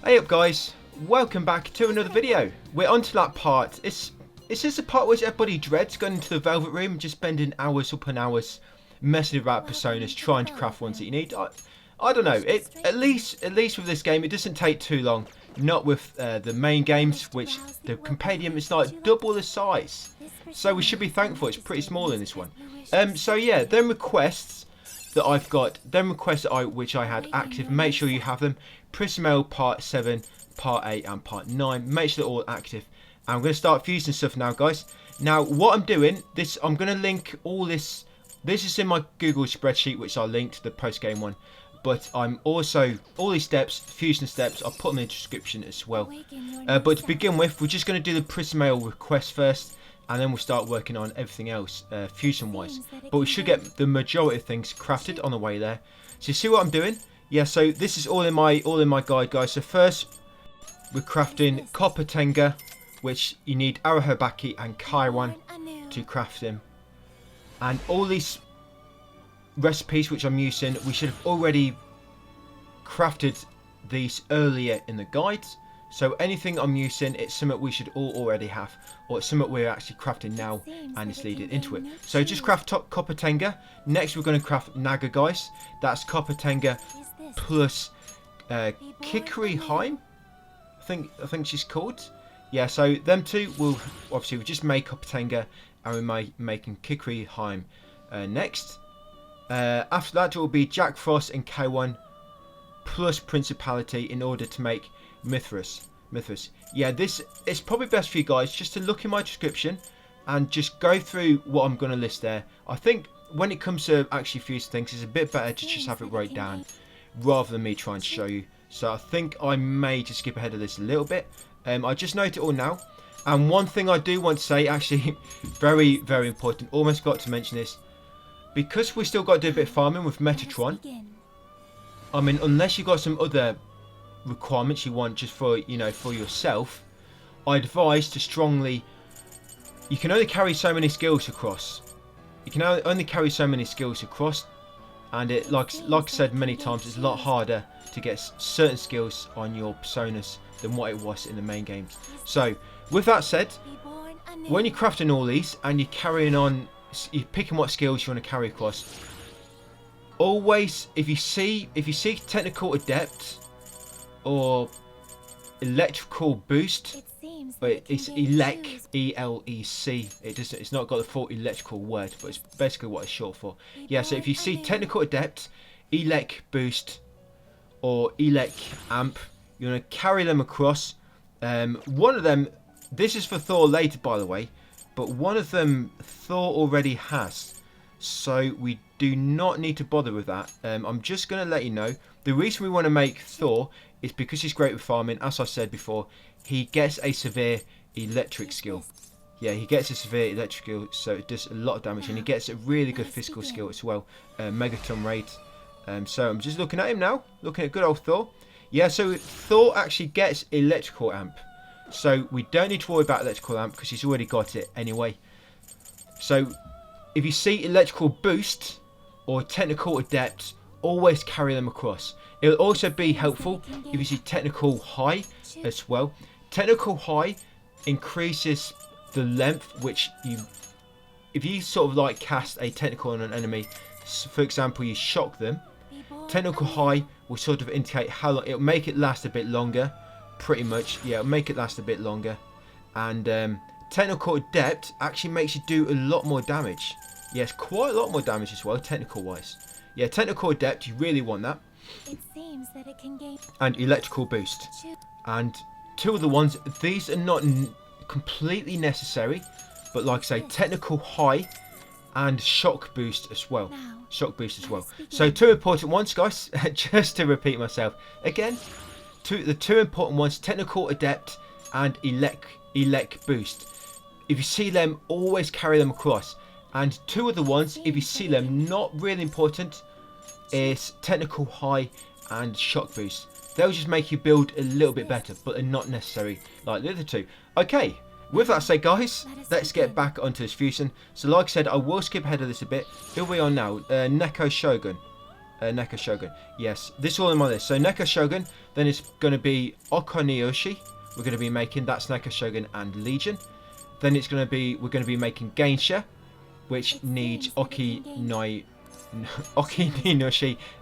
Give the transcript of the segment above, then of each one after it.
Hey up guys, welcome back to another video. We're on to that part. It's just the part which everybody dreads, going into the Velvet Room, just spending hours upon hours messing about personas, trying to craft ones that you need. I don't know, at least with this game it doesn't take too long. Not with the main games, which the compendium is like double the size. So we should be thankful it's pretty small in this one. So yeah, them requests that I've got, which I had active, make sure you have them. Prismail Part 7, Part 8 and Part 9, make sure they're all active. And I'm going to start fusing stuff now, guys. Now what I'm doing, I'm going to link all this is in my Google spreadsheet, which I linked, the post game one. But I'm also, all these steps, fusion steps, I'll put them in the description as well. But to begin with, we're just going to do the Prismail request first, and then we'll start working on everything else, fusion wise. But we should get the majority of things crafted on the way there. So you see what I'm doing? Yeah, so this is all in my guide, guys. So first, we're crafting Compendium, which you need Arahobaki and Kaiwan to craft them. And all these recipes which I'm using, we should have already crafted these earlier in the guides. So anything I'm using, it's something we should all already have, or it's something we're actually crafting now and it's leading into it. So just craft Compendium. Next we're going to craft Naga, guys. That's Compendium plus Kikuri-Heim, I think she's called. Yeah, so them two will obviously we just make Compendium, and we're making Kikuri-Heim next. After that it will be Jack Frost and K1 plus Principality in order to make Mithras. Yeah, this is probably best for you guys just to look in my description and just go through what I'm going to list there. I think when it comes to actually fuse things, it's a bit better to just have it wrote down rather than me trying to show you. So I think I may just skip ahead of this a little bit. I just note it all now. And one thing I do want to say, actually very, very important, almost got to mention this, because we still got to do a bit of farming with Metatron. I mean, unless you've got some other requirements you want just for, you know, for yourself, I advise to strongly, you can only carry so many skills across. You can only carry so many skills across, and it, like I said many times, it's a lot harder to get certain skills on your personas than what it was in the main games. So with that said, when you're crafting all these and you're carrying on, you're picking what skills you want to carry across, always, if you see technical adept or electrical boost, but it's elec, E-L-E-C. It's not got the full electrical word, but it's basically what it's short for. Yeah, so if you see technical adept, elec boost, or elec amp, you're gonna carry them across. One of them, this is for Thor later, by the way, but one of them Thor already has, so we do not need to bother with that. I'm just going to let you know, the reason we want to make Thor is because he's great with farming. As I said before, he gets a severe electric skill. Yeah, he gets a severe electric skill, so it does a lot of damage, and he gets a really good physical skill as well, Megatron rate. So I'm just looking at him now, looking at good old Thor. Yeah, so Thor actually gets electrical amp, so we don't need to worry about electrical amp because he's already got it anyway. So if you see electrical boost or technical adept, always carry them across. It will also be helpful if you see technical high as well. Technical high increases the length which if you sort of like cast a technical on an enemy, for example you shock them, technical high will sort of indicate how long, it'll make it last a bit longer, pretty much. Yeah, it'll make it last a bit longer. And technical adept actually makes you do a lot more damage. Yes, quite a lot more damage as well, technical wise. Yeah, technical adept, you really want that. It seems that it can gain and electrical boost. And two of the ones, these are not completely necessary, but like I say, technical high and shock boost as well. Shock boost as well. So two important ones, guys, just to repeat myself again. The two important ones, technical adept and elec boost. If you see them, always carry them across. And two of the ones, if you see them, not really important, is technical high and shock boost. They'll just make you build a little bit better, but they're not necessary like the other two. Okay, with that said, guys, let's get back onto this fusion. So like I said, I will skip ahead of this a bit. Who are we on now? Neko Shogun. Neko Shogun. Yes, this is all on my list. So Neko Shogun, then it's going to be Okonioshi. We're going to be making, that's Neko Shogun and Legion. Then it's going to be, we're going to be making Gensha, which needs Okininoshi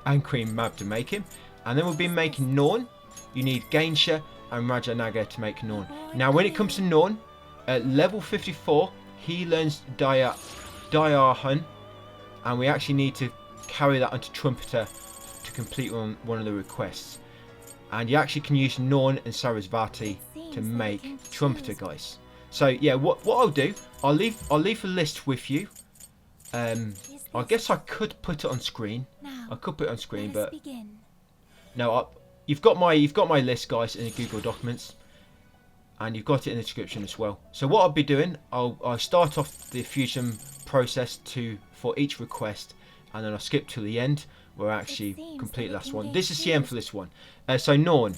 and Queen Mab to make him. And then we'll be making Norn. You need Gensha and Raja Naga to make Norn. Now when it comes to Norn, at level 54, he learns Diarhun, and we actually need to carry that onto Trumpeter to complete one of the requests. And you actually can use Norn and Sarasvati to make Trumpeter, guys. So yeah, what I'll do, I'll leave a list with you. I guess I could put it on screen. I could put it on screen, but no, you've got my list, guys, in the Google Documents, and you've got it in the description as well. So what I'll be doing, I'll start off the fusion process for each request, and then I'll skip to the end where I actually complete the last one. This is the end for this one. So Norn.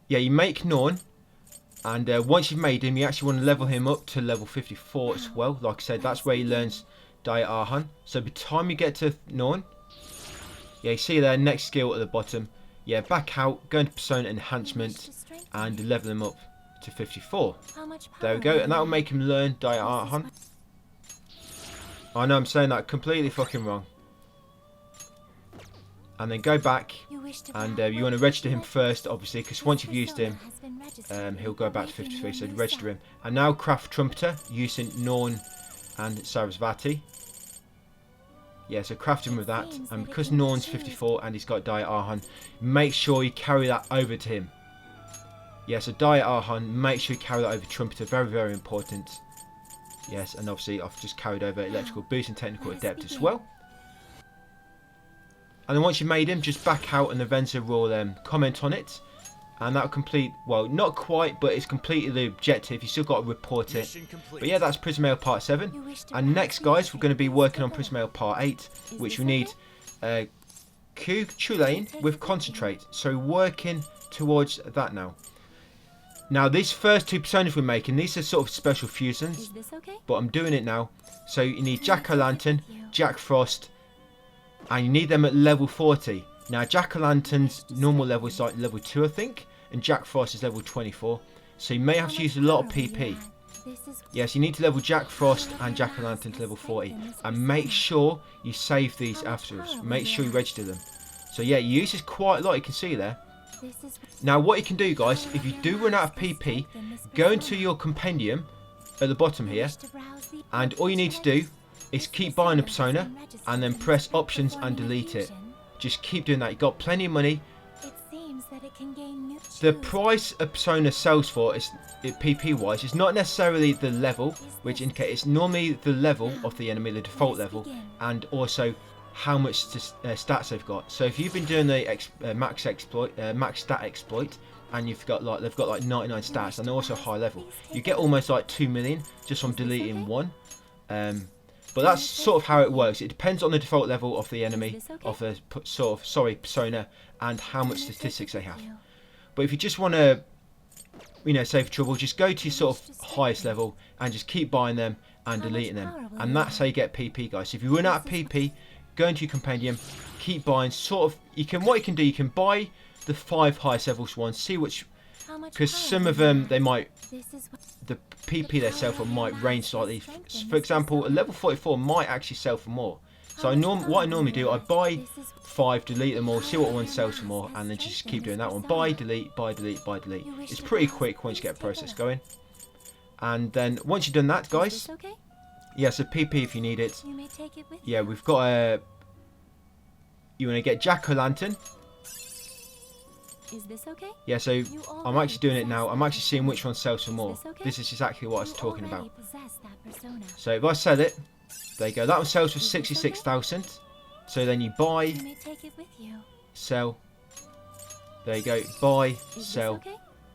Yeah, you make Norn, and once you've made him, you actually want to level him up to level 54 as well. Like I said, that's where he learns Diarhun. So by the time you get to Norn, yeah, you see there, next skill at the bottom. Yeah, back out, go into Persona Enhancement, and level him up to 54. There we go, and that will make him learn Diarhun. I know I'm saying that completely fucking wrong. And then go back, and you want to register him first, obviously, because once you've used him, he'll go back to 53, so register him. And now craft Trumpeter using Norn and Sarasvati. Yeah, so craft him with that, and because Norn's 54 and he's got Diarhun, make sure you carry that over to him. Yeah, so Diarhun, make sure you carry that over to Trumpeter, very, very important. Yes, and obviously I've just carried over Electrical Boost and Technical Adept as well. And then once you've made him, just back out and the Venza will comment on it. And that'll complete, well, not quite, but it's completed the objective. You still got to report it. But yeah, that's Prismail Part 7. And next, guys, we're going to be working on Prismail Part 8, which we need Chulain with Concentrate. So working towards that now. Now, these first two personas we're making, these are sort of special fusions. But I'm doing it now. So you need Jack-O-Lantern, Jack Frost, and you need them at level 40. Now, Jack-O-Lantern's normal level is like level 2, I think, and Jack Frost is level 24. So you may have to use a lot of PP. Yes, you need to level Jack Frost and Jack-O-Lantern to level 40. And make sure you save these afterwards. Make sure you register them. So yeah, you use this quite a lot, you can see there. Now, what you can do, guys, if you do run out of PP, go into your compendium at the bottom here, and all you need to do is keep buying a persona, and then press options and delete it. Just keep doing that. You've got plenty of money. The price a persona sells for, is PP wise, is not necessarily the level, which indicates it's normally the level of the enemy, the default level, and also how much stats they've got. So if you've been doing the max stat exploit, and they've got like 99 stats, and they're also high level, you get almost like 2 million just from deleting one. But that's sort of how it works. It depends on the default level of the enemy, of the persona, and how much statistics they have. But if you just want to, save trouble, just go to your sort of highest level and just keep buying them and deleting them. And that's how you get PP, guys. So if you run out of PP, go into your compendium, keep buying. What you can do, you can buy the 5 highest levels ones, see which, because some of them the PP they sell for might range slightly. For example, a level 44 might actually sell for more. So what I normally do, I buy 5, delete them all, see what one sells for more, and then just keep doing that one. Buy, delete, buy, delete, buy, delete. It's pretty quick once you get a process going. And then once you've done that, guys, yeah, so PP if you need it. Yeah, we've got a. You want to get Jack-O-Lantern. Is this okay? Yeah, so I'm actually doing it now. I'm actually seeing which one sells for more. This is exactly what I was talking about. So if I sell it, there you go. That one sells for 66,000. So then you buy, sell. There you go. Buy, sell,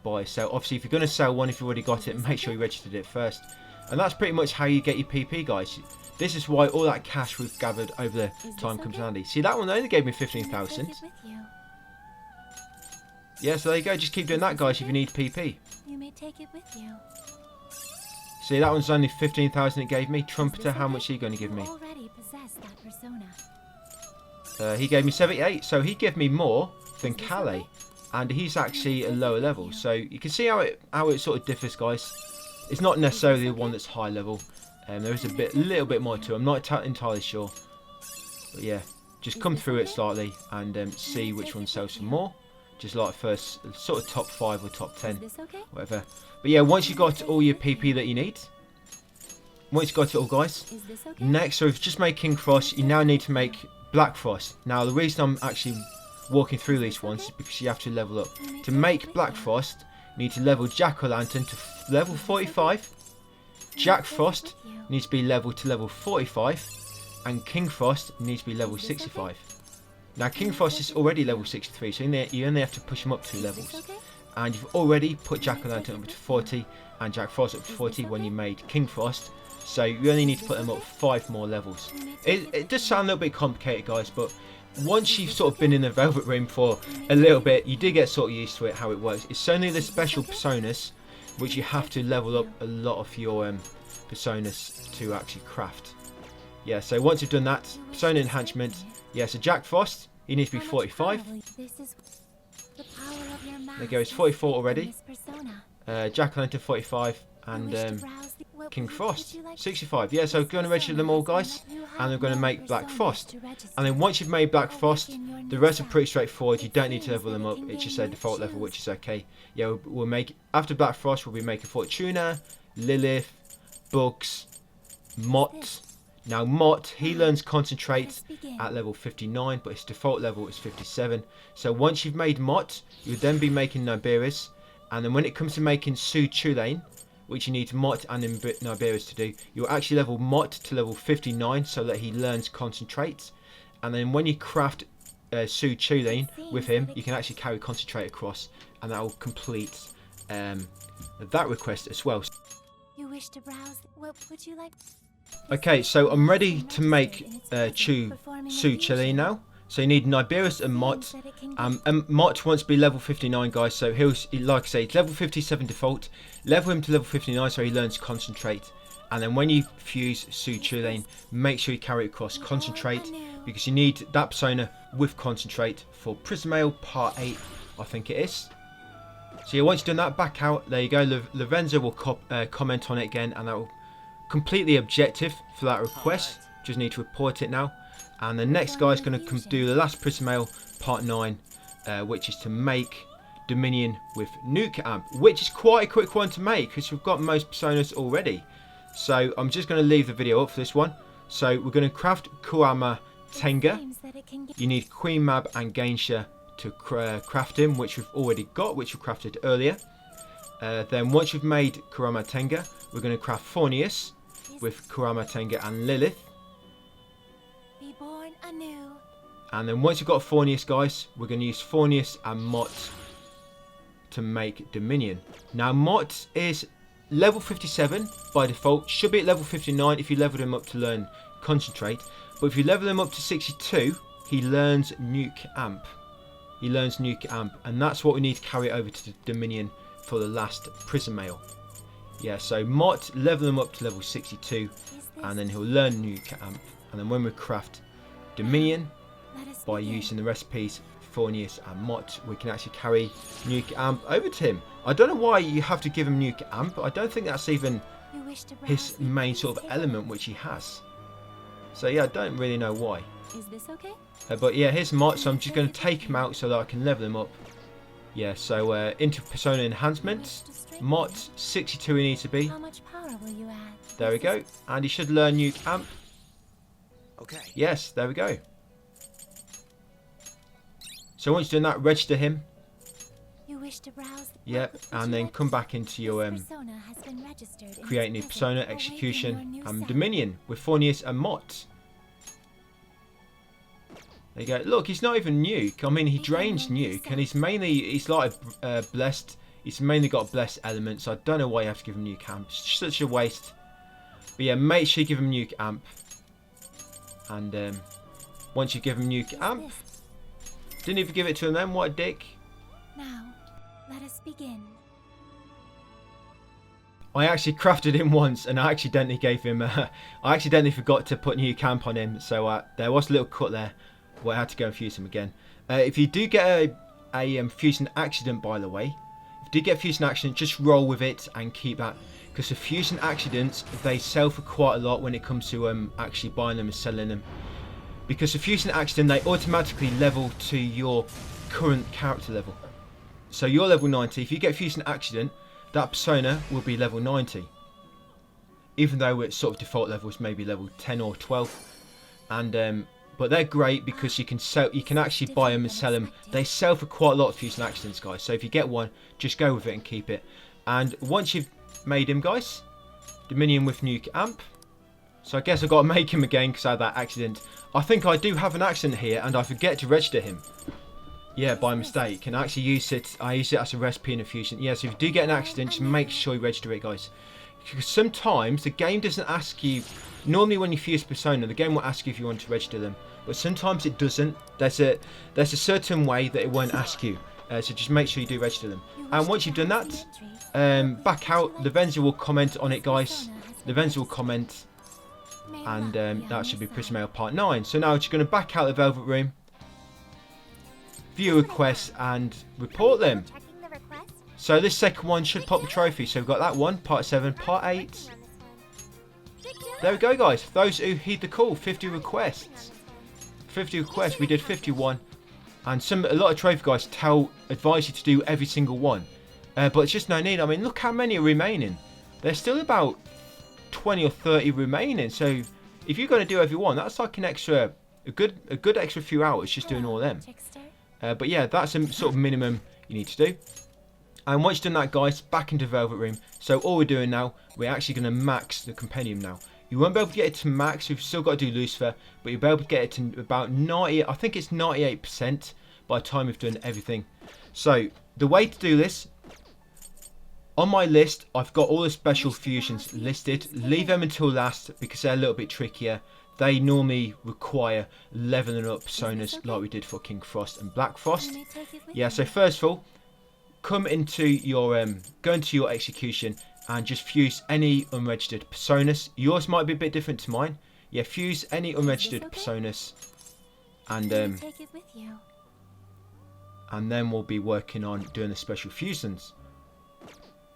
buy, sell. Obviously, if you're going to sell one, if you've already got it, make sure you registered it first. And that's pretty much how you get your PP, guys. This is why all that cash we've gathered over the time comes handy. See, that one only gave me 15,000. Yeah, so there you go. Just keep doing that, guys, if you need PP. You may take it with you. See, that one's only 15,000 it gave me. Trumpeter, how much are you going to give me? Already possess that persona. He gave me 78, so he gave me more than Calais, and he's actually a lower level. So you can see how it sort of differs, guys. It's not necessarily the one that's high level. There is a little bit more to it. I'm not entirely sure, but yeah, just come through it slightly and see which one sells for more. Just like first, sort of top 5 or top 10, whatever. But yeah, once you've got all your PP that you need, once you've got it all, guys, next, so we've just made King Frost. You now need to make Black Frost. Now, the reason I'm actually walking through these ones is because you have to level up. To make Black Frost, you need to level Jack-o'-lantern to level 45. Jack Frost needs to be leveled to level 45. And King Frost needs to be level 65. Now, King Frost is already level 63, so you only have to push him up 2 levels. And you've already put Jack-o'-lantern up to 40 and Jack Frost up to 40 when you made King Frost. So you only need to put them up 5 more levels. It does sound a little bit complicated, guys, but once you've sort of been in the Velvet Room for a little bit, you do get sort of used to it, how it works. It's only the special personas which you have to level up a lot of your personas to actually craft. Yeah, so once you've done that, persona enhancement. Yeah, so Jack Frost, he needs to be 45. There you go, it's 44 already. Jack-o'-lantern 45 and King Frost 65. Yeah, so going to register them all, guys, and I'm going to make Black Frost. And then once you've made Black Frost, the rest are pretty straightforward. You don't need to level them up. It's just a default level, which is okay. Yeah, we'll make, after Black Frost, we'll be making Fortuna, Lilith, Bugs, Mott. Now Mott, he learns Concentrate at level 59, but his default level is 57. So once you've made Mott, you'll then be making Nibiris, and then when it comes to making Su Chulain, which you need Mott and Nibiris to do, you'll actually level Mott to level 59 so that he learns Concentrate. And then when you craft Su Chulain with him, you can actually carry Concentrate across, and that will complete that request as well. You wish to browse? What would you like? Okay, so I'm ready to make Su Chulain now. So you need Nibiris and Mott. And Mott wants to be level 59, guys. So he'll, like I say, it's level 57 default. Level him to level 59 so he learns Concentrate. And then when you fuse Su Chulain, make sure you carry it across Concentrate, because you need that persona with Concentrate for Prismail Part 8, I think it is. So yeah, once you've done that, back out. There you go. Lorenzo will comment on it again, and that will complete the objective for that request. Just need to report it now. And the next guy is going to do the last Prismail Part 9, which is to make Dominion with Nuke Amp, which is quite a quick one to make because we've got most personas already. So I'm just going to leave the video up for this one. So we're going to craft Kurama Tenga. You need Queen Mab and Gainsha to craft him, which we've already got, which we crafted earlier. Then once you've made Kurama Tenga, we're going to craft Fornius with Kurama Tenga and Lilith. Be born anew. And then once you've got Fornius, guys, we're going to use Fornius and Mott to make Dominion. Now Mott is level 57 by default, should be at level 59 if you leveled him up to learn Concentrate. But if you level him up to 62, he learns Nuke Amp. He learns Nuke Amp, and that's what we need to carry over to the Dominion for the last Prismail. Yeah, so Mott, level him up to level 62, and then he'll learn Nuke Amp. And then when we craft Dominion by using the recipes Fornius and Mott, we can actually carry Nuke Amp over to him. I don't know why you have to give him Nuke Amp. I don't think that's even his main sort of element which he has. So yeah, I don't really know why. Is this okay? But yeah, here's Mott, so I'm just going to take him out so that I can level him up. Yeah, so into persona enhancement, Mott 62 he needs to be. How much power will you add? There we go, and he should learn Nuke Amp. Okay. Yes, there we go. So once you've done that, register him. You wish to browse? Yep, and then come back into your Persona has been registered in create new this persona, packet, execution, awaiting your new and set. Dominion with Fornius and Mott. There you go. Look, he's not even Nuke. I mean, he drains Nuke, and he's like blessed. He's mainly got blessed elements. So I don't know why you have to give him Nuke Amp. It's such a waste. But yeah, make sure you give him Nuke Amp. And once you give him Nuke Amp, didn't even give it to him then. What a dick. Now, let us begin. I actually crafted him once, and I accidentally gave him. I accidentally forgot to put Nuke Amp on him, so there was a little cut there. Well, I had to go and fuse them again. If you do get a fusing accident, by the way, if you do get a fusing accident, just roll with it and keep that. Because the fusing accidents, they sell for quite a lot when it comes to actually buying them and selling them. Because the fusing accident, they automatically level to your current character level. So you're level 90. If you get a fusing accident, that persona will be level 90. Even though its sort of default level is maybe level 10 or 12. And but they're great because you can actually buy them and sell them. They sell for quite a lot of fusing accidents, guys. So if you get one, just go with it and keep it. And once you've made him, guys, Dominion with nuke amp. So I guess I've got to make him again because I had that accident. I think I do have an accident here and I forget to register him. Yeah, by mistake. And I actually use it. I use it as a recipe in a fusion. Yeah, so if you do get an accident, just make sure you register it, guys. Because sometimes the game doesn't ask you. Normally when you fuse persona, the game will ask you if you want to register them. But sometimes it doesn't. There's a certain way that it won't ask you. So just make sure you do register them. And once you've done that, back out. Lavenza will comment on it, guys. Lavenza will comment. And that should be Prison Mail Part 9. So now we're just going to back out the Velvet Room. View requests and report them. So this second one should pop the trophy. So we've got that one, Part 7, Part 8. There we go, guys. Those who heed the call, 50 requests. 50 requests. We did 51. And a lot of trophy guys advise you to do every single one. But it's just no need. I mean, look how many are remaining. There's still about 20 or 30 remaining. So if you're going to do every one, that's like a good extra few hours just doing all them. But yeah, that's a sort of minimum you need to do. And once you've done that, guys, back into Velvet Room. So all we're doing now, we're actually going to max the compendium now. You won't be able to get it to max. We've still got to do Lucifer, but you'll be able to get it to about 90. I think it's 98% by the time we've done everything. So the way to do this, on my list, I've got all the special fusions listed. Leave them until last because they're a little bit trickier. They normally require leveling up personas like we did for King Frost and Black Frost. Yeah, so first of all, come into your go into your execution and just fuse any unregistered personas. Yours might be a bit different to mine. Yeah, fuse any unregistered personas, and then we'll be working on doing the special fusions.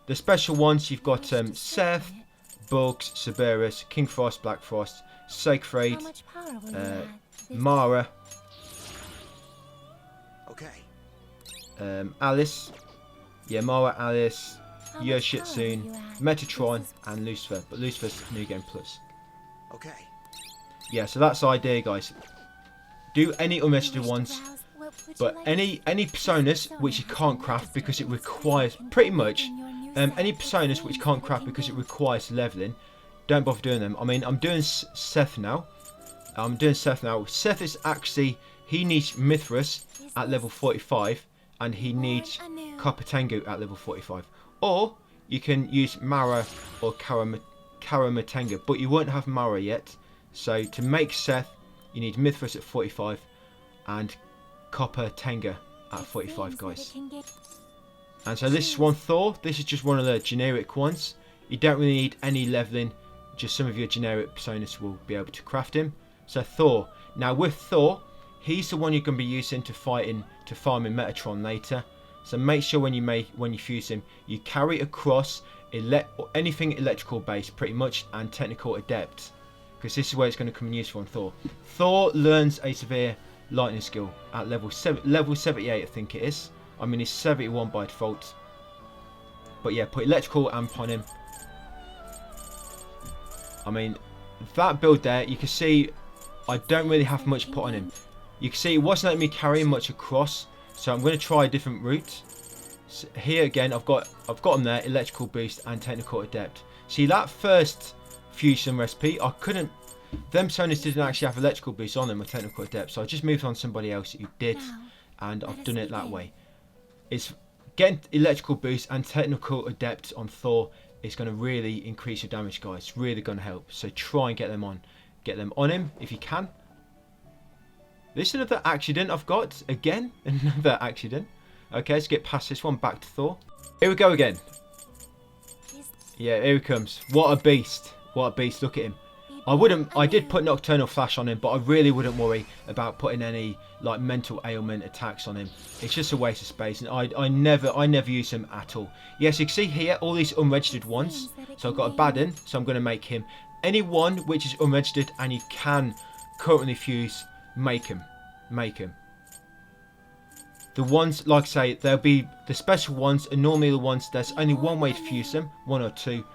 The special ones, you've got Seth, Bugs, Cerberus, King Frost, Black Frost, Siegfried, Mara, Alice, yeah, Mara, Alice, Yoshitsune, Metatron, and Lucifer. But Lucifer's New Game Plus. Okay. Yeah, so that's the idea, guys. Do any unregistered ones, but any personas which you can't craft because it requires pretty much any personas which you can't craft because it requires leveling. Don't bother doing them. I mean, I'm doing Seth now. Seth is actually, he needs Mithras at level 45, and he needs Copper Tengu at level 45. Or you can use Mara or Karamatenga, but you won't have Mara yet. So to make Seth, you need Mithras at 45 and Copper Tenga at 45, guys. And so this is one Thor. This is just one of the generic ones. You don't really need any leveling. Just some of your generic personas will be able to craft him. So Thor. Now with Thor, he's the one you're going to be using to farm in Metatron later. So make sure when you fuse him, you carry across anything electrical based pretty much and technical adept, because this is where it's going to come in useful on Thor. Thor learns a severe lightning skill at level 78, I think it is. I mean, he's 71 by default. But yeah, put electrical amp on him. I mean, that build there, you can see I don't really have much put on him. You can see it wasn't letting me carry much across, so I'm going to try a different route. So here again, I've got him there, electrical boost and technical adept. See, that first fusion recipe, I couldn't. Them personas didn't actually have electrical boost on them with technical adept, so I just moved on to somebody else who did, and I've done it that way. It's getting electrical boost and technical adept on Thor is going to really increase your damage, guys. It's really going to help. So try and get them on him if you can. This is another accident I've got again. Another accident. Okay, let's get past this one. Back to Thor. Here we go again. Yeah, here he comes. What a beast! What a beast! Look at him. I did put Nocturnal Flash on him, but I really wouldn't worry about putting any like mental ailment attacks on him. It's just a waste of space, and I never use him at all. Yes, you can see here all these unregistered ones. So I've got a Baden, so I'm going to make him any one which is unregistered and you can currently fuse. Make him. The ones, like I say, they'll be the special ones are normally the ones there's only one way to fuse them, one or two,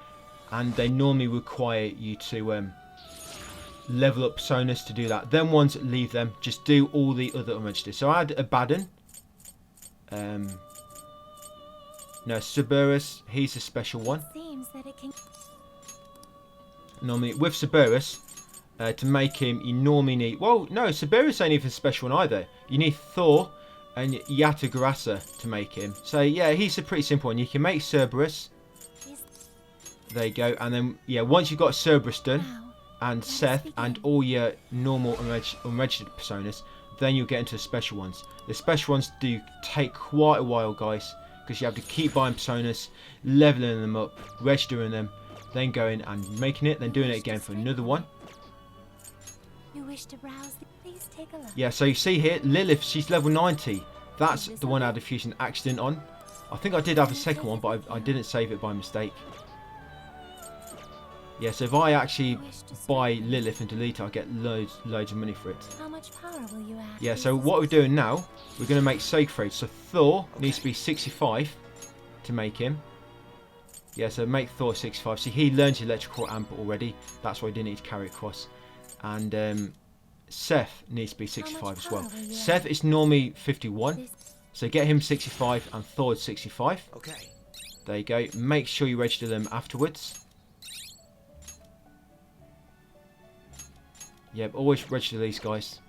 and they normally require you to level up personas to do that. Them ones, leave them. Just do all the other unregistered. So I had a Baden. No, Cerberus, he's a special one. Normally, with Cerberus, to make him, you normally need... Well, no, Cerberus ain't even a special one either. You need Thor and Yatagarasa to make him. So, yeah, he's a pretty simple one. You can make Cerberus. There you go. And then, yeah, once you've got Cerberus done, and Seth, and all your normal unregistered personas, then you'll get into the special ones. The special ones do take quite a while, guys, because you have to keep buying personas, leveling them up, registering them, then going and making it, then doing it again for another one. You wish to browse? Please take a look. Yeah, so you see here, Lilith, she's level 90. That's the one I had a fusion accident on. I think I did have a second one, but I didn't save it by mistake. Yeah, so if I actually buy Lilith and delete it, I'll get loads of money for it. How much power will you add? Yeah, so what we're doing now, we're going to make Siegfried. So Thor needs to be 65 to make him. Yeah, so make Thor 65. See, he learns electrical amp already. That's why he didn't need to carry it across. And Seth needs to be 65 as well. Seth is normally 51. So get him 65 and Thor 65. Okay. There you go. Make sure you register them afterwards. Yep, always register these guys.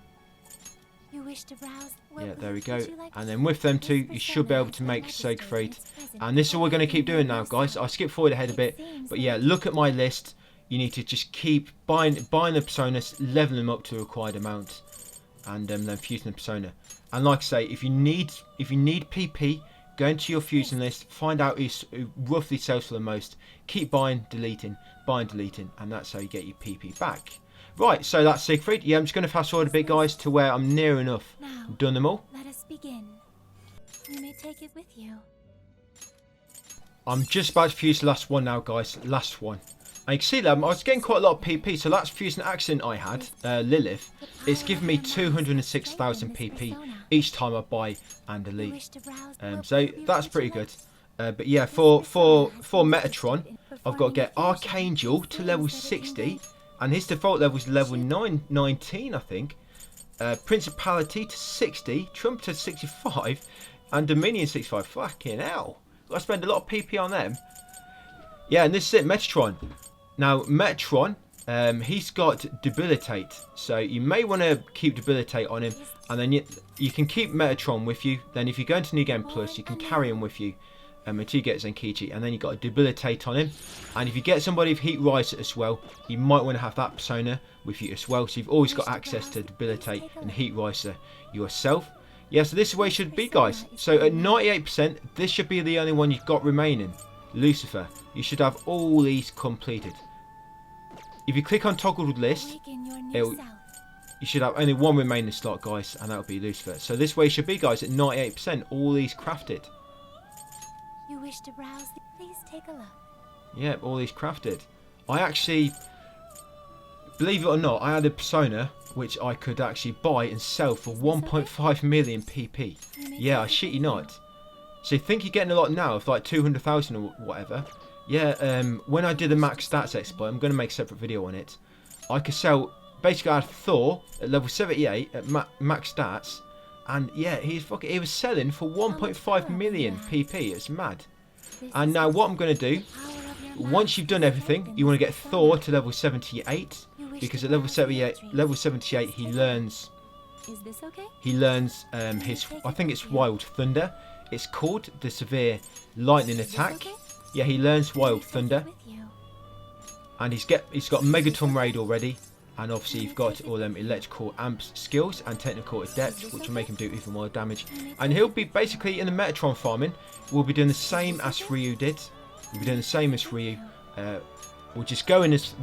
You wish to browse? Yeah, there we go. And then with them two, you should be able to make Siegfried. And this is what we're going to keep doing now, guys. I skipped forward ahead a bit. But yeah, look at my list. You need to just keep buying the personas, leveling them up to the required amount, and then fusing the persona. And like I say, if you need PP, go into your fusion list, find out who roughly sells for the most. Keep buying, deleting, and that's how you get your PP back. Right, so that's Siegfried. Yeah, I'm just going to fast forward a bit, guys, to where I'm near enough. Done them all. Let us begin. You may take it with you. I'm just about to fuse the last one now, guys. Last one. And you can see that I was getting quite a lot of PP. So that's fusing accident I had, Lilith. It's given me 206,000 PP each time I buy and delete. So that's pretty good. But yeah, for Metatron, I've got to get Archangel to level 60. And his default level is level 19, I think. Principality to 60. Trumpeter 65. And Dominion 65. Fucking hell. I spend a lot of PP on them. Yeah, and this is it, Metatron. Now, Metatron, he's got Debilitate. So you may want to keep Debilitate on him. And then you can keep Metatron with you. Then if you go into New Game Plus, you can carry him with you. Until you get Zenkichi, and then you've got a Debilitate on him. And if you get somebody with Heat Riser as well, you might want to have that persona with you as well. So you've always got access to Debilitate and Heat Riser yourself. Yeah, so this is where you should be, guys. So at 98%, this should be the only one you've got remaining. Lucifer. You should have all these completed. If you click on toggle list, you should have only one remaining slot, guys, and that'll be Lucifer. So this way you should be, guys, at 98%, all these crafted. You wish to browse? Please take a look. Yeah, all these crafted. I actually, believe it or not, I had a persona which I could actually buy and sell for 1.5 million PP. Yeah, I shit you not. So you think you're getting a lot now of like 200,000 or whatever. Yeah, when I did the max stats exploit, I'm going to make a separate video on it. I could sell, basically I had Thor at level 78 at max stats. And yeah, he was selling for 1.5 million PP. It's mad. And now what I'm going to do, once you've done everything, you want to get Thor to level 78, because at level 78 he learns his, I think it's Wild Thunder. It's called the Severe Lightning Attack. Yeah, he learns Wild Thunder, and he's got Megaton Raid already. And obviously you've got all them electrical amps skills and technical adept, which will make him do even more damage. And he'll be basically in the Metatron farming. We'll be doing the same as Ryu did. We'll be doing the same as Ryu. we'll just go in as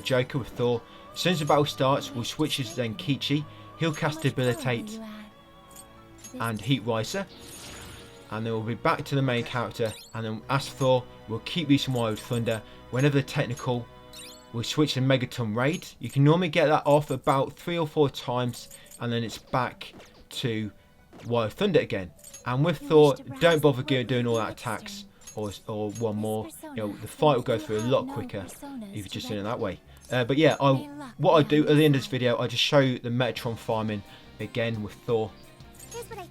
Joker with Thor. As soon as the battle starts, we'll switch as Zenkichi. He'll cast Debilitate and Heat Riser, and then we'll be back to the main character. And then as Thor, we'll keep using Wild Thunder. Whenever the technical, we'll switch to Megatron Raid. You can normally get that off about 3 or 4 times, and then it's back to Wild Thunder again. And with Thor, don't bother doing all that attacks or one more. You know, the fight will go through a lot quicker if you're just doing it that way. But yeah, what I do at the end of this video, I just show the Metatron farming again with Thor. Here's what I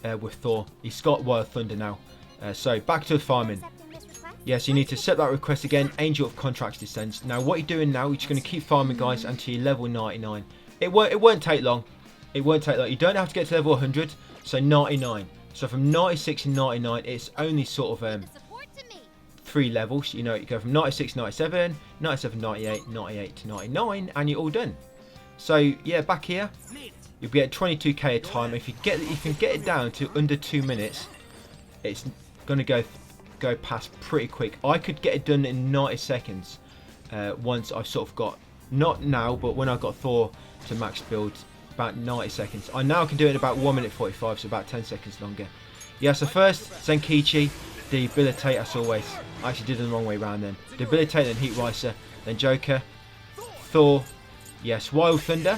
found. With Thor, he's got Wild Thunder now. So back to the farming. Accepting this request? Yes, you need to set that request again. Angel of Contracts descends. Now what you're doing now, you're just going to keep farming, guys, until you're level 99. It won't take long. It won't take long. You don't have to get to level 100. So 99. So from 96 and 99, it's only sort of The support to me. 3 levels. You know, you go from 96 97, 97 98, 98 to 99, and you're all done. So yeah, back here, you'll be at 22k a time. If you can get it down to under 2 minutes, it's gonna go past pretty quick. I could get it done in 90 seconds once I've sort of got, not now, but when I got Thor to max build, about 90 seconds. I now can do it in about 1 minute 45, so about 10 seconds longer. Yeah, so first Zenkichi, Debilitate as always. I actually did it the wrong way around then. Debilitate, then Heat Riser, then Joker, Thor, yes, Wild Thunder.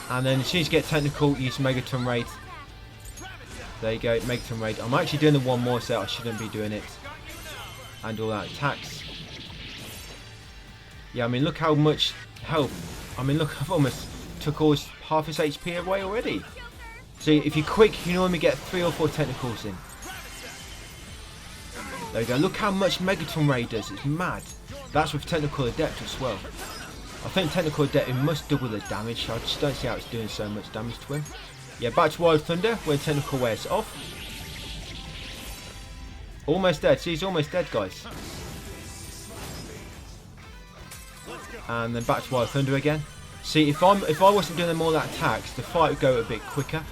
And then as soon as you get technical, use Megatron Raid. There you go, Megatron Raid. I'm actually doing the one more, so I shouldn't be doing it. And all that attacks. Yeah, I mean, look how much health. I mean, look, I've almost took all half his HP away already. So if you're quick, you normally get 3 or 4 technicals in. There you go. Look how much Megatron Raid does. It's mad. That's with Technical Adept as well. I think Technical Adept, it must double the damage. I just don't see how it's doing so much damage to him. Yeah, back to Wild Thunder when Technical wears off. Almost dead. See, he's almost dead, guys. And then back to Wild Thunder again. See, if I wasn't doing them all that attacks, the fight would go a bit quicker.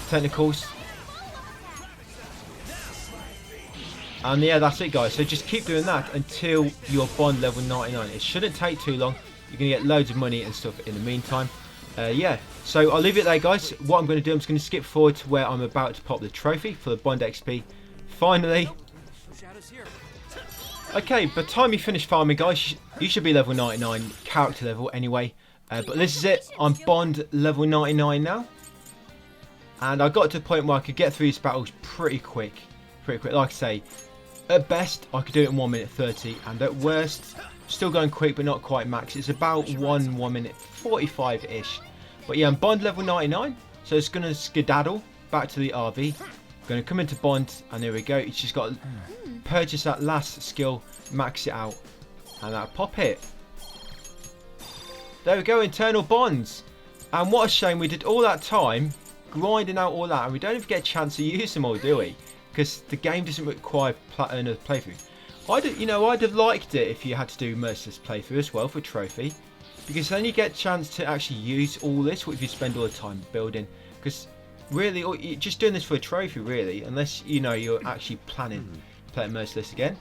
Technicals. And yeah, that's it, guys. So just keep doing that until you're Bond level 99. It shouldn't take too long. You're going to get loads of money and stuff in the meantime. Yeah, so I'll leave it there, guys. What I'm going to do, I'm just going to skip forward to where I'm about to pop the trophy for the Bond XP. Finally. Okay, by the time you finish farming, guys, you should be level 99 character level anyway. But this is it. I'm Bond level 99 now. And I got to the point where I could get through these battles pretty quick. Like I say, at best, I could do it in 1 minute 30. And at worst, still going quick, but not quite max. It's about 1 minute 45-ish. But yeah, I'm Bond level 99. So it's going to skedaddle back to the RV. Going to come into Bond, and there we go. It's just got to purchase that last skill, max it out, and that'll pop it. There we go, internal bonds. And what a shame we did all that time grinding out all that, and we don't even get a chance to use them all, do we? Because the game doesn't require another playthrough. I'd have liked it if you had to do Merciless playthrough as well for trophy, because then you get a chance to actually use all this. What if you spend all the time building? Because really, you're just doing this for a trophy, really, unless you're actually planning playing Merciless again.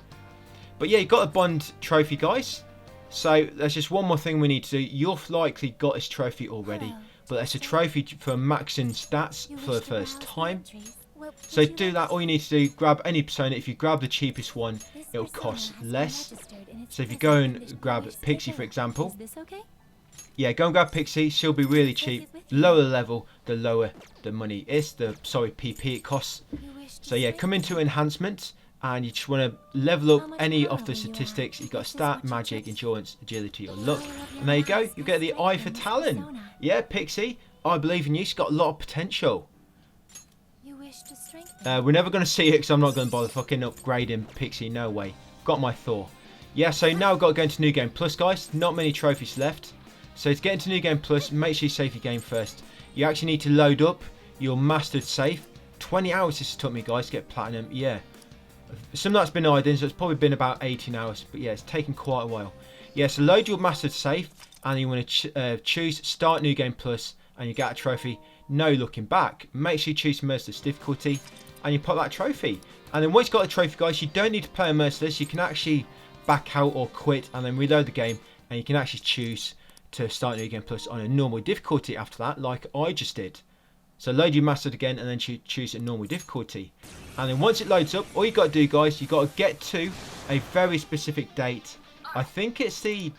But yeah, you got a Bond trophy, guys. So there's just one more thing we need to do. You've likely got this trophy already, but that's a trophy for maxing stats for the first time. So to do that, all you need to do, grab any persona. If you grab the cheapest one, it'll cost less. So if you go and grab Pixie, for example, yeah, go and grab Pixie. She'll be really cheap. The lower the level, the lower the money is. PP it costs. So yeah, come into enhancement, and you just want to level up any of the statistics. You've got stat, magic, endurance, agility, or luck. And there you go. You get the eye for talent. Yeah, Pixie, I believe in you. She's got a lot of potential. We're never going to see it because I'm not going to bother fucking upgrading Pixie. No way. Got my Thor. Yeah, so now I've got to go into New Game Plus, guys. Not many trophies left. So to get into New Game Plus, make sure you save your game first. You actually need to load up your mastered save. 20 hours this took me, guys, to get platinum. Yeah. Some of that's been idle, so it's probably been about 18 hours. But yeah, it's taken quite a while. Yeah, so load your mastered save, and you want to choose Start New Game Plus, and you get a trophy. No looking back. Make sure you choose Merciless difficulty. and you pop that trophy. And then once you've got the trophy, guys, you don't need to play on Merciless. You can actually back out or quit and then reload the game, and you can actually choose to start New Game Plus on a normal difficulty after that, like I just did. So load your mastered again and then choose a normal difficulty. And then once it loads up, all you got to do, guys, you got to get to a very specific date. I think it's the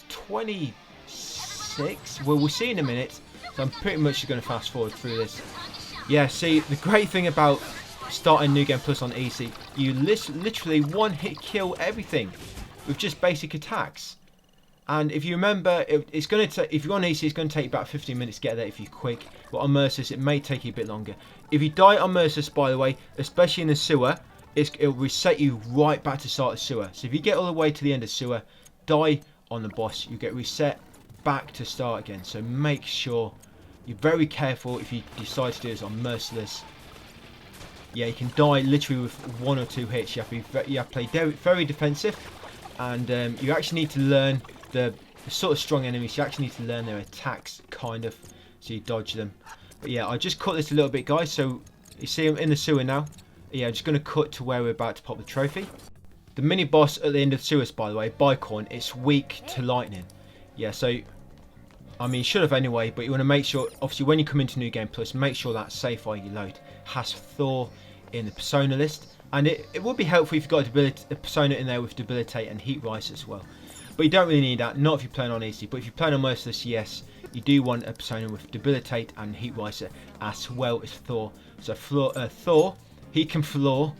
26th. Well, we'll see in a minute. So I'm pretty much just going to fast forward through this. Yeah, see, the great thing about starting New Game Plus on easy, you literally one hit kill everything with just basic attacks. And if you remember, it's going to take, if you're on easy, it's going to take about 15 minutes to get there if you're quick. But on Merciless, it may take you a bit longer. If you die on Merciless, by the way, especially in the sewer, it'll reset you right back to start the sewer. So if you get all the way to the end of sewer, die on the boss, you get reset back to start again. So make sure you're very careful if you decide to do this on Merciless. Yeah, you can die literally with 1 or 2 hits. You have to play very defensive, and you actually need to learn the sort of strong enemies. You actually need to learn their attacks, kind of, so you dodge them. But yeah, I just cut this a little bit, guys. So you see I'm in the sewer now. Yeah, I'm just going to cut to where we're about to pop the trophy. The mini boss at the end of the sewers, by the way, Bicorn, it's weak to lightning. Yeah, so I mean, you should have anyway, but you want to make sure, obviously, when you come into New Game Plus, make sure that save file you load has Thor in the persona list. And it would be helpful if you've got a persona in there with Debilitate and Heat Rise as well. But you don't really need that, not if you're playing on easy. But if you're playing on Merciless, yes, you do want a persona with Debilitate and Heat Rise as well as Thor. So Thor, he can floor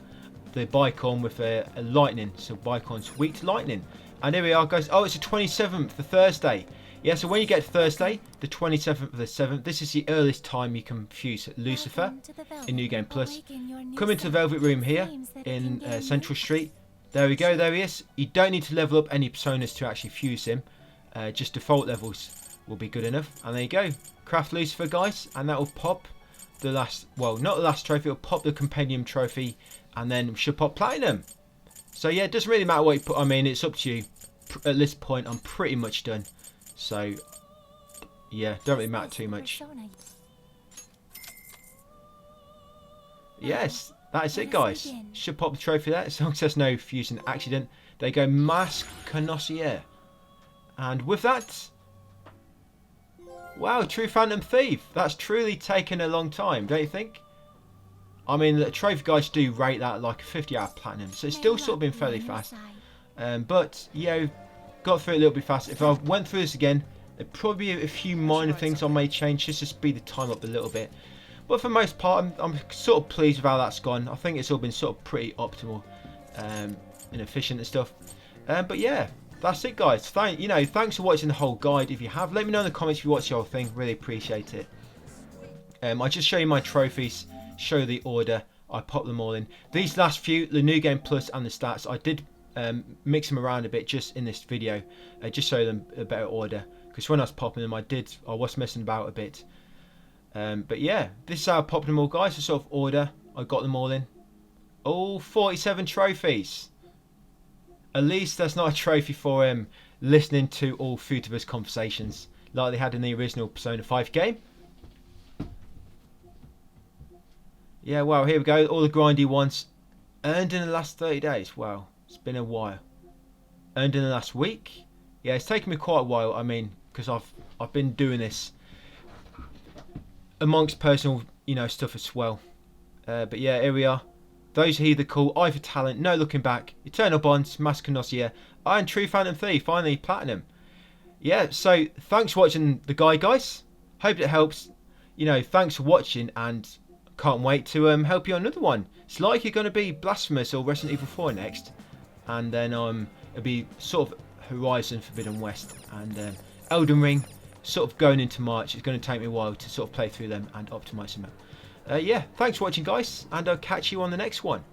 the Bicorn with a lightning. So Bicorn's weak to lightning. And here we are, guys. Oh, it's the 27th, the Thursday. Yeah, so when you get to Thursday, the 27th of the 7th, this is the earliest time you can fuse Lucifer in New Game Plus. Come into the Velvet Room here in Central Street. There we go, there he is. You don't need to level up any personas to actually fuse him. Just default levels will be good enough. And there you go. Craft Lucifer, guys, and that will pop the last, well, not the last trophy, it'll pop the compendium trophy, and then should pop platinum. So yeah, it doesn't really matter what you put. I mean, it's up to you. At this point, I'm pretty much done. So, yeah, don't really matter too much. Yes, that is it, guys. Should pop the trophy there, as long as there's no fusing accident. There you go, Mask Connoisseur. And with that, wow, True Phantom Thief. That's truly taken a long time, don't you think? I mean, the trophy guys do rate that like 50 out of platinum, so it's still sort of been fairly fast. But, yeah, got through it a little bit fast. If I went through this again, there'd probably be a few minor things I may change just to speed the time up a little bit. But for the most part, I'm sort of pleased with how that's gone. I think it's all been sort of pretty optimal and efficient and stuff. But yeah, that's it, guys. Thanks for watching the whole guide. If you have, let me know in the comments if you watched the whole thing. Really appreciate it. I just show you my trophies, show the order. I pop them all in. These last few, the New Game Plus and the stats, I did mix them around a bit just in this video, just show them a better order, because when I was popping them I was messing about a bit, but yeah, this is how I popped them all, guys. The sort of order I got them all in. All 47 trophies. At least that's not a trophy for listening to all Futibus conversations like they had in the original Persona 5 game. Yeah, wow, here we go, all the grindy ones earned in the last 30 days. Wow, it's been a while. Earned in the last week. Yeah, it's taken me quite a while. I mean, because I've been doing this amongst personal, stuff as well. But yeah, here we are. Those are either cool, Eye for Talent, No Looking Back, Eternal Bonds, Mask Connoisseur, and True Phantom Thief, finally platinum. Yeah, so thanks for watching the guide, guys. Hope it helps. Thanks for watching, and can't wait to help you on another one. It's likely going to be Blasphemous or Resident Evil 4 next, and then it'll be sort of Horizon Forbidden West and Elden Ring, sort of going into March. It's going to take me a while to sort of play through them and optimize them. Yeah, thanks for watching, guys, and I'll catch you on the next one.